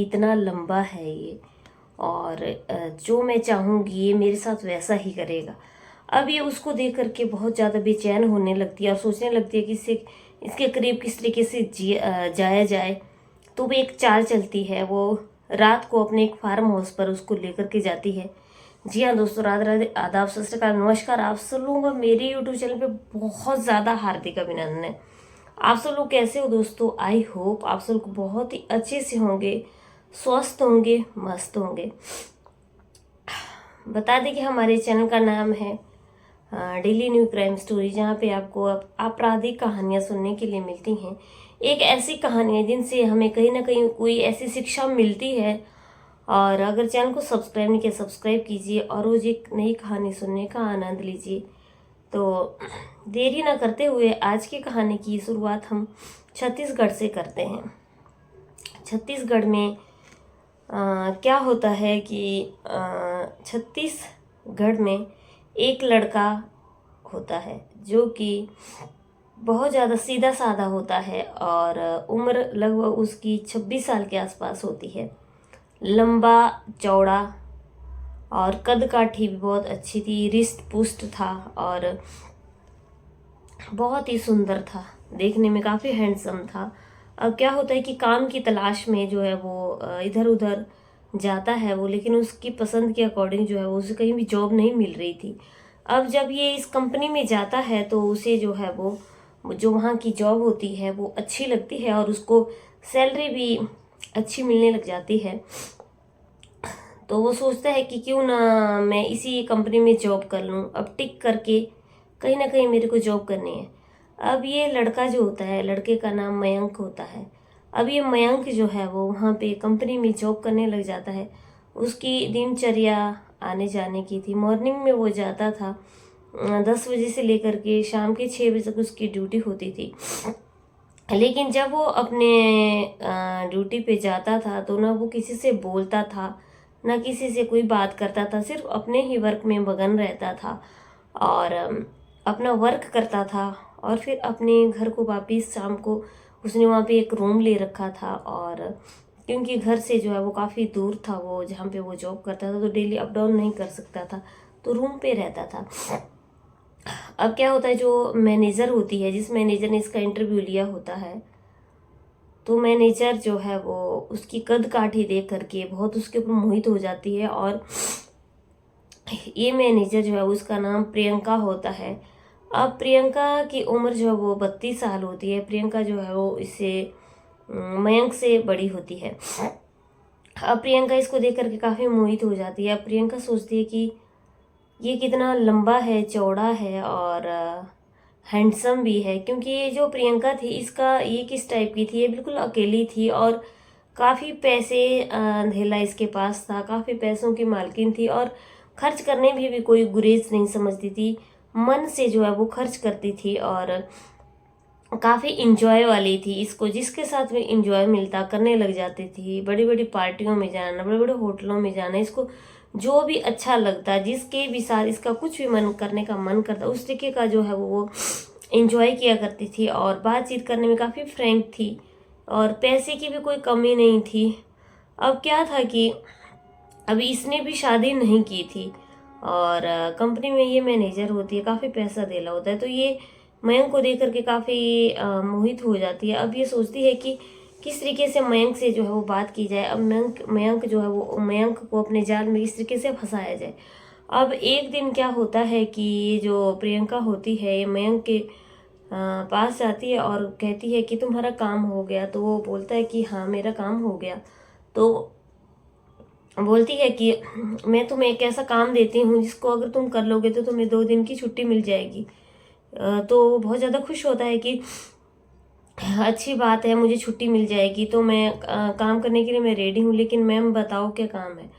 इतना लंबा है ये, और जो मैं चाहूँगी ये मेरे साथ वैसा ही करेगा। अब ये उसको देख करके बहुत ज़्यादा बेचैन होने लगती है और सोचने लगती है कि इसके करीब किस तरीके से जाया जाए। तो वो एक चाल चलती है, वो रात को अपने एक फार्म हाउस पर उसको लेकर के जाती है। जी हाँ दोस्तों, राधे राधे, आदाब, सत श्री अकाल, नमस्कार। आप सब लोगों का मेरे यूट्यूब चैनल पे बहुत ज़्यादा हार्दिक अभिनंदन है। आप सब लोग कैसे हो दोस्तों? आई होप आप सब लोग बहुत ही अच्छे से होंगे, स्वस्थ होंगे, मस्त होंगे। बता दें कि हमारे चैनल का नाम है डेली न्यू क्राइम स्टोरी, जहाँ पे आपको आपराधिक कहानियाँ सुनने के लिए मिलती हैं। एक ऐसी कहानियाँ जिनसे हमें कहीं ना कहीं कोई ऐसी शिक्षा मिलती है। और अगर चैनल को सब्सक्राइब नहीं किया, सब्सक्राइब कीजिए और रोज एक नई कहानी सुनने का आनंद लीजिए। तो देरी ना करते हुए आज की कहानी की शुरुआत हम छत्तीसगढ़ से करते हैं। छत्तीसगढ़ में क्या होता है कि छत्तीसगढ़ में एक लड़का होता है जो कि बहुत ज़्यादा सीधा साधा होता है, और उम्र लगभग उसकी 26 साल के आसपास होती है। लंबा चौड़ा और कद काठी भी बहुत अच्छी थी, रिष्ट पुष्ट था और बहुत ही सुंदर था, देखने में काफ़ी हैंडसम था। अब क्या होता है कि काम की तलाश में जो है वो इधर उधर जाता है वो, लेकिन उसकी पसंद के अकॉर्डिंग जो है वो उसे कहीं भी जॉब नहीं मिल रही थी। अब जब ये इस कंपनी में जाता है तो उसे जो है वो जो वहाँ की जॉब होती है वो अच्छी लगती है और उसको सैलरी भी अच्छी मिलने लग जाती है। तो वो सोचता है कि क्यों ना मैं इसी कंपनी में जॉब कर लूँ, अब टिक करके कहीं ना कहीं मेरे को जॉब करनी है। अब ये लड़का जो होता है, लड़के का नाम मयंक होता है। अब ये मयंक जो है वो वहाँ पे कंपनी में जॉब करने लग जाता है। उसकी दिनचर्या आने जाने की थी। मॉर्निंग में वो जाता था 10 बजे से लेकर के शाम के 6 बजे तक उसकी ड्यूटी होती थी। लेकिन जब वो अपने ड्यूटी पे जाता था तो ना वो किसी से बोलता था, ना किसी से कोई बात करता था, सिर्फ अपने ही वर्क में मगन रहता था और अपना वर्क करता था। और फिर अपने घर को वापिस शाम को उसने वहाँ पे एक रूम ले रखा था, और क्योंकि घर से जो है वो काफ़ी दूर था, वो जहाँ पे वो जॉब करता था, तो डेली अप डाउन नहीं कर सकता था, तो रूम पे रहता था। अब क्या होता है, जो मैनेजर होती है, जिस मैनेजर ने इसका इंटरव्यू लिया होता है, तो मैनेजर जो है वो उसकी कद काठी देख करके बहुत उसके ऊपर मोहित हो जाती है। और ये मैनेजर जो है उसका नाम प्रियंका होता है। अब प्रियंका की उम्र जो है वो 32 साल होती है। प्रियंका जो है वो इससे मयंक से बड़ी होती है। अब प्रियंका इसको देख करके काफ़ी मोहित हो जाती है। अब प्रियंका सोचती है कि ये कितना लंबा है, चौड़ा है और हैंडसम भी है। क्योंकि ये जो प्रियंका थी, इसका ये किस टाइप की थी, ये बिल्कुल अकेली थी और काफ़ी पैसे धेला इसके पास था, काफ़ी पैसों की मालकिन थी और खर्च करने में भी कोई गुरेज नहीं समझती थी। मन से जो है वो खर्च करती थी और काफ़ी इंजॉय वाली थी। इसको जिसके साथ में इंजॉय मिलता करने लग जाती थी। बड़ी बड़ी पार्टियों में जाना, बड़े बड़े होटलों में जाना, इसको जो भी अच्छा लगता, जिसके भी साथ इसका कुछ भी मन करने का मन करता, उस तरीके का जो है वो इंजॉय किया करती थी। और बातचीत करने में काफ़ी फ्रैंक थी और पैसे की भी कोई कमी नहीं थी। अब क्या था कि अभी इसने भी शादी नहीं की थी और कंपनी में ये मैनेजर होती है, काफ़ी पैसा देला होता है, तो ये मयंक को देख करके काफ़ी मोहित हो जाती है। अब ये सोचती है कि किस तरीके से मयंक से जो है वो बात की जाए। अब मयंक जो है वो मयंक को अपने जाल में किस तरीके से फंसाया जाए। अब एक दिन क्या होता है कि ये जो प्रियंका होती है, ये मयंक के पास जाती है और कहती है कि तुम्हारा काम हो गया। तो वो बोलता है कि हाँ मेरा काम हो गया। तो बोलती है कि मैं तुम्हें एक ऐसा काम देती हूँ जिसको अगर तुम कर लोगे तो तुम्हें 2 दिन की छुट्टी मिल जाएगी। तो वो बहुत ज़्यादा खुश होता है कि अच्छी बात है, मुझे छुट्टी मिल जाएगी, तो मैं काम करने के लिए मैं रेडी हूँ, लेकिन मैम बताओ क्या काम है।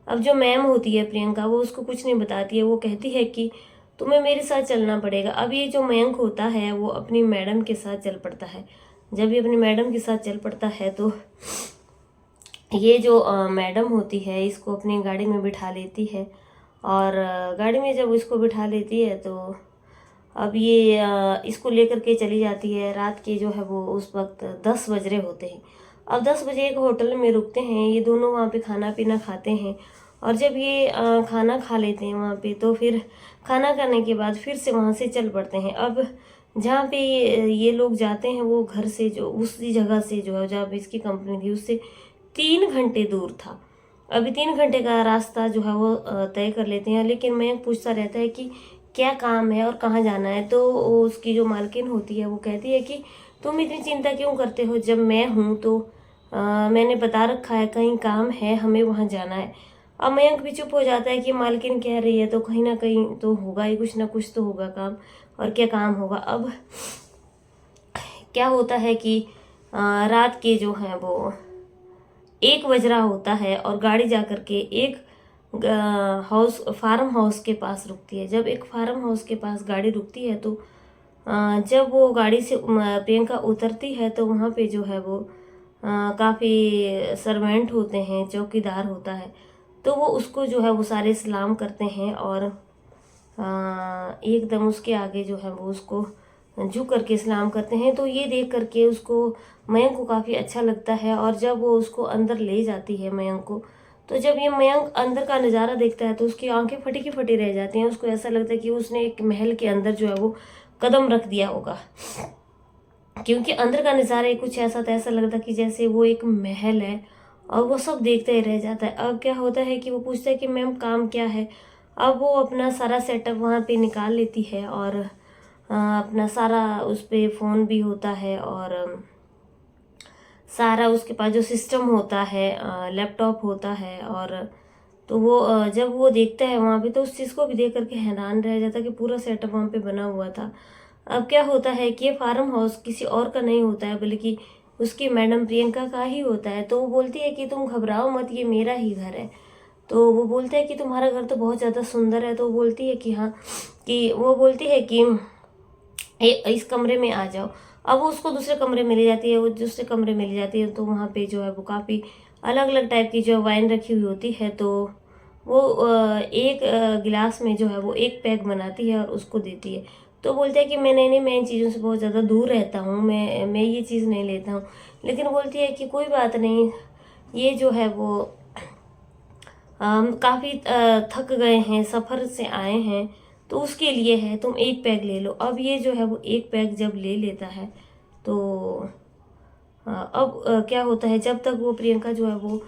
अब जो मैम होती है प्रियंका, वो उसको कुछ नहीं बताती है। वो कहती है कि तुम्हें मेरे साथ चलना पड़ेगा। अब ये जो मयंक होता है वो अपनी मैडम के साथ चल पड़ता है। जब ये अपनी मैडम के साथ चल पड़ता है तो ये जो मैडम होती है इसको अपनी गाड़ी में बिठा लेती है। और गाड़ी में जब इसको बिठा लेती है तो अब ये इसको लेकर के चली जाती है। रात के जो है वो उस वक्त 10 बज रहे होते हैं अब 10 बजे एक होटल में रुकते हैं, ये दोनों वहाँ पे खाना पीना खाते हैं। और जब ये खाना खा लेते हैं वहाँ पे, तो फिर खाना खाने के बाद फिर से वहाँ से चल पड़ते हैं। अब जहाँ पे ये लोग जाते हैं, वो घर से जो उसी जगह से जो है जहाँ पे इसकी कंपनी थी उससे 3 घंटे दूर था। अभी 3 घंटे का रास्ता जो है वो तय कर लेते हैं। लेकिन मैं पूछता रहता है कि क्या काम है और कहाँ जाना है, तो उसकी जो मालकिन होती है वो कहती है कि तुम इतनी चिंता क्यों करते हो, जब मैं हूँ तो मैंने बता रखा है कहीं काम है, हमें वहाँ जाना है। अब मयंक भी चुप हो जाता है कि मालकिन कह रही है तो कहीं ना कहीं तो होगा ही, कुछ ना कुछ तो होगा काम, और क्या काम होगा। अब क्या होता है कि रात के जो है वो 1 बज रहा होता है और गाड़ी जा कर के एक फार्म हाउस के पास रुकती है। जब एक फार्म हाउस के पास गाड़ी रुकती है तो जब वो गाड़ी से प्रियंका उतरती है तो वहाँ पे जो है वो काफ़ी सर्वेंट होते हैं, चौकीदार होता है। तो वो उसको जो है वो सारे सलाम करते हैं और एकदम उसके आगे जो है वो उसको झुक करके सलाम करते हैं। तो ये देख करके उसको मयंक को काफ़ी अच्छा लगता है। और जब वो उसको अंदर ले जाती है मयंक को, तो जब ये मयंक अंदर का नज़ारा देखता है तो उसकी आंखें फटी की फटी रह जाती हैं। उसको ऐसा लगता है कि उसने एक महल के अंदर जो है वो कदम रख दिया होगा, क्योंकि अंदर का नज़ारा कुछ ऐसा था, ऐसा लगता कि जैसे वो एक महल है। और वो सब देखते ही रह जाता है। अब क्या होता है कि वो पूछता है कि मैम काम क्या है। अब वो अपना सारा सेटअप वहाँ पे निकाल लेती है और अपना सारा उस पर फ़ोन भी होता है और सारा उसके पास जो सिस्टम होता है, लैपटॉप होता है। और तो वो जब वो देखता है वहाँ पे तो उस चीज़ को भी देख करके हैरान रह जाता है कि पूरा सेटअप वहाँ पे बना हुआ था। अब क्या होता है कि ये फार्म हाउस किसी और का नहीं होता है, बल्कि उसकी मैडम प्रियंका का ही होता है। तो वो बोलती है कि तुम घबराओ मत, ये मेरा ही घर है। तो वो बोलता है कि तुम्हारा घर तो बहुत ज़्यादा सुंदर है। तो वो बोलती है कि हाँ, कि वो बोलती है कि इस कमरे में आ जाओ। अब वो उसको दूसरे कमरे में ले जाती है, वो दूसरे कमरे में ले जाती है। तो वहाँ पे जो है वो काफ़ी अलग अलग टाइप की जो वाइन रखी हुई होती है। तो वो एक गिलास में जो है वो एक पैक बनाती है और उसको देती है। तो बोलते हैं कि मैं इन चीज़ों से बहुत ज़्यादा दूर रहता हूँ, मैं ये चीज़ नहीं लेता हूँ। लेकिन बोलती है कि कोई बात नहीं, ये जो है वो हम काफ़ी थक गए हैं, सफ़र से आए हैं, तो उसके लिए है, तुम एक पैक ले लो। अब ये जो है वो एक पैक जब ले लेता है तो अब क्या होता है, जब तक वो प्रियंका जो है वो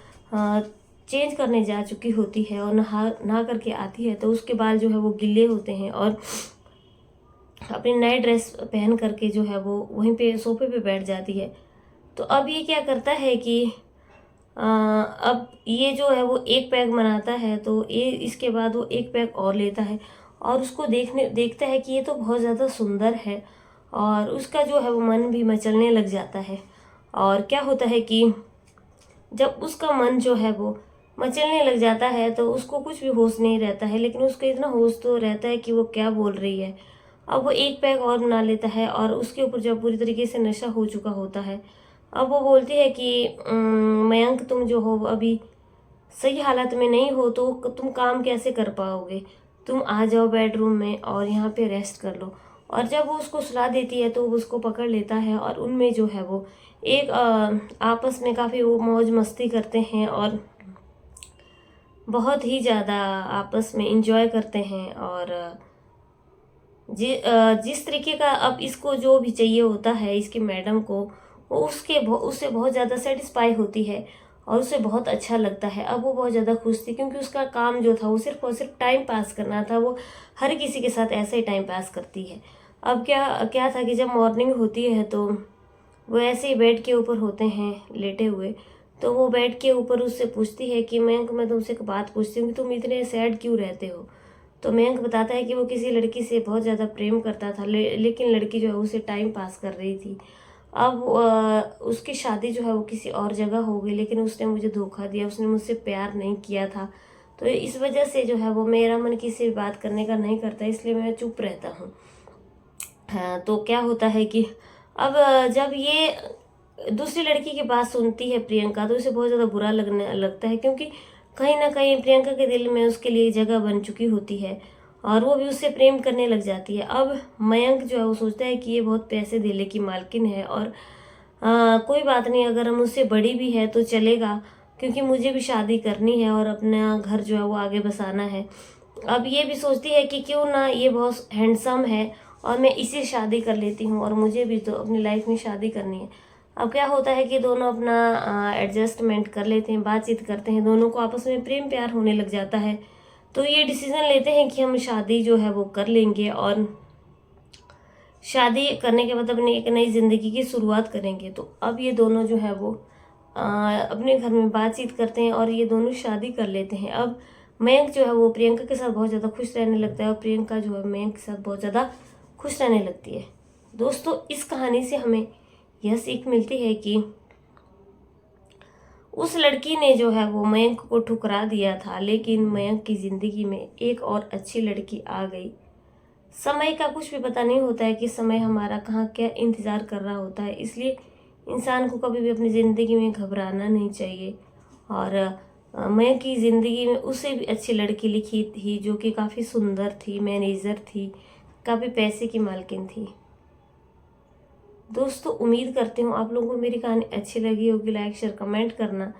चेंज करने जा चुकी होती है और नहा करके आती है, तो उसके बाल जो है वो गिले होते हैं और अपनी नई ड्रेस पहन करके जो है वो वहीं पे सोफे पे बैठ जाती है। तो अब ये क्या करता है कि अब ये जो है वो एक पैक बनाता है। तो ये इसके बाद वो एक पैक और लेता है और उसको देखता है कि ये तो बहुत ज़्यादा सुंदर है। और उसका जो है वो मन भी मचलने लग जाता है। और क्या होता है कि जब उसका मन जो है वो मचलने लग जाता है तो उसको कुछ भी होश नहीं रहता है, लेकिन उसको इतना होश तो रहता है कि वो क्या बोल रही है। अब वो एक पैक और बना लेता है और उसके ऊपर जब पूरी तरीके से नशा हो चुका होता है, अब वो बोलती है कि मयंक तुम जो हो अभी सही हालत में नहीं हो, तो तुम काम कैसे कर पाओगे, तुम आ जाओ बेडरूम में और यहाँ पे रेस्ट कर लो। और जब वो उसको सुला देती है तो वो उसको पकड़ लेता है और उनमें जो है वो एक आपस में काफ़ी वो मौज मस्ती करते हैं और बहुत ही ज़्यादा आपस में इंजॉय करते हैं। और जिस तरीके का अब इसको जो भी चाहिए होता है इसकी मैडम को, वो उससे बहुत ज़्यादा सेटिस्फाई होती है और उसे बहुत अच्छा लगता है। अब वो बहुत ज़्यादा खुश थी क्योंकि उसका काम जो था वो सिर्फ और सिर्फ टाइम पास करना था। वो हर किसी के साथ ऐसे ही टाइम पास करती है। अब क्या क्या था कि जब मॉर्निंग होती है तो वो ऐसे ही बेड के ऊपर होते हैं लेटे हुए। तो वो बेड के ऊपर उससे पूछती है कि मैं तुमसे एक बात पूछती हूँ कि तुम इतने सैड क्यों रहते हो। तो मयंक बताता है कि वो किसी लड़की से बहुत ज़्यादा प्रेम करता था, लेकिन लड़की जो है उसे टाइम पास कर रही थी। अब उसकी शादी जो है वो किसी और जगह हो गई, लेकिन उसने मुझे धोखा दिया, उसने मुझसे प्यार नहीं किया था। तो इस वजह से जो है वो मेरा मन किसी से बात करने का नहीं करता, इसलिए मैं चुप रहता हूँ। हाँ, तो क्या होता है कि अब जब ये दूसरी लड़की की बात सुनती है प्रियंका, तो उसे बहुत ज़्यादा बुरा लगने लगता है, क्योंकि कहीं ना कहीं प्रियंका के दिल में उसके लिए जगह बन चुकी होती है और वो भी उससे प्रेम करने लग जाती है। अब मयंक जो है वो सोचता है कि ये बहुत पैसे दिले की मालकिन है और कोई बात नहीं, अगर हम उससे बड़ी भी है तो चलेगा, क्योंकि मुझे भी शादी करनी है और अपना घर जो है वो आगे बसाना है। अब ये भी सोचती है कि क्यों ना, ये बहुत हैंडसम है और मैं इसे शादी कर लेती हूँ, और मुझे भी तो अपनी लाइफ में शादी करनी है। अब क्या होता है कि दोनों अपना एडजस्टमेंट कर लेते हैं, बातचीत करते हैं, दोनों को आपस में प्रेम प्यार होने लग जाता है। तो ये डिसीजन लेते हैं कि हम शादी जो है वो कर लेंगे, और शादी करने के बाद अपनी एक नई ज़िंदगी की शुरुआत करेंगे। तो अब ये दोनों जो है वो अपने घर में बातचीत करते हैं और ये दोनों शादी कर लेते हैं। अब मयंक जो है वो प्रियंका के साथ बहुत ज़्यादा खुश रहने लगता है, और प्रियंका जो है मयंक के साथ बहुत ज़्यादा खुश रहने लगती है। दोस्तों, इस कहानी से हमें यह सीख मिलती है कि उस लड़की ने जो है वो मयंक को ठुकरा दिया था, लेकिन मयंक की ज़िंदगी में एक और अच्छी लड़की आ गई। समय का कुछ भी पता नहीं होता है कि समय हमारा कहाँ क्या इंतज़ार कर रहा होता है, इसलिए इंसान को कभी भी अपनी ज़िंदगी में घबराना नहीं चाहिए। और मयंक की ज़िंदगी में उससे भी अच्छी लड़की लिखी थी, जो कि काफ़ी सुंदर थी, मैनेजर थी, काफ़ी पैसे की मालकिन थी। दोस्तों, उम्मीद करती हूँ आप लोगों को मेरी कहानी अच्छी लगी होगी। लाइक शेयर कमेंट करना।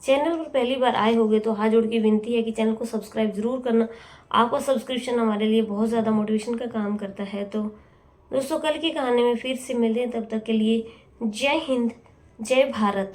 चैनल पर पहली बार आए होगे तो हाथ जोड़ के विनती है कि चैनल को सब्सक्राइब जरूर करना। आपका सब्सक्रिप्शन हमारे लिए बहुत ज़्यादा मोटिवेशन का काम करता है। तो दोस्तों, कल की कहानी में फिर से मिलते हैं, तब तक के लिए जय हिंद, जय भारत।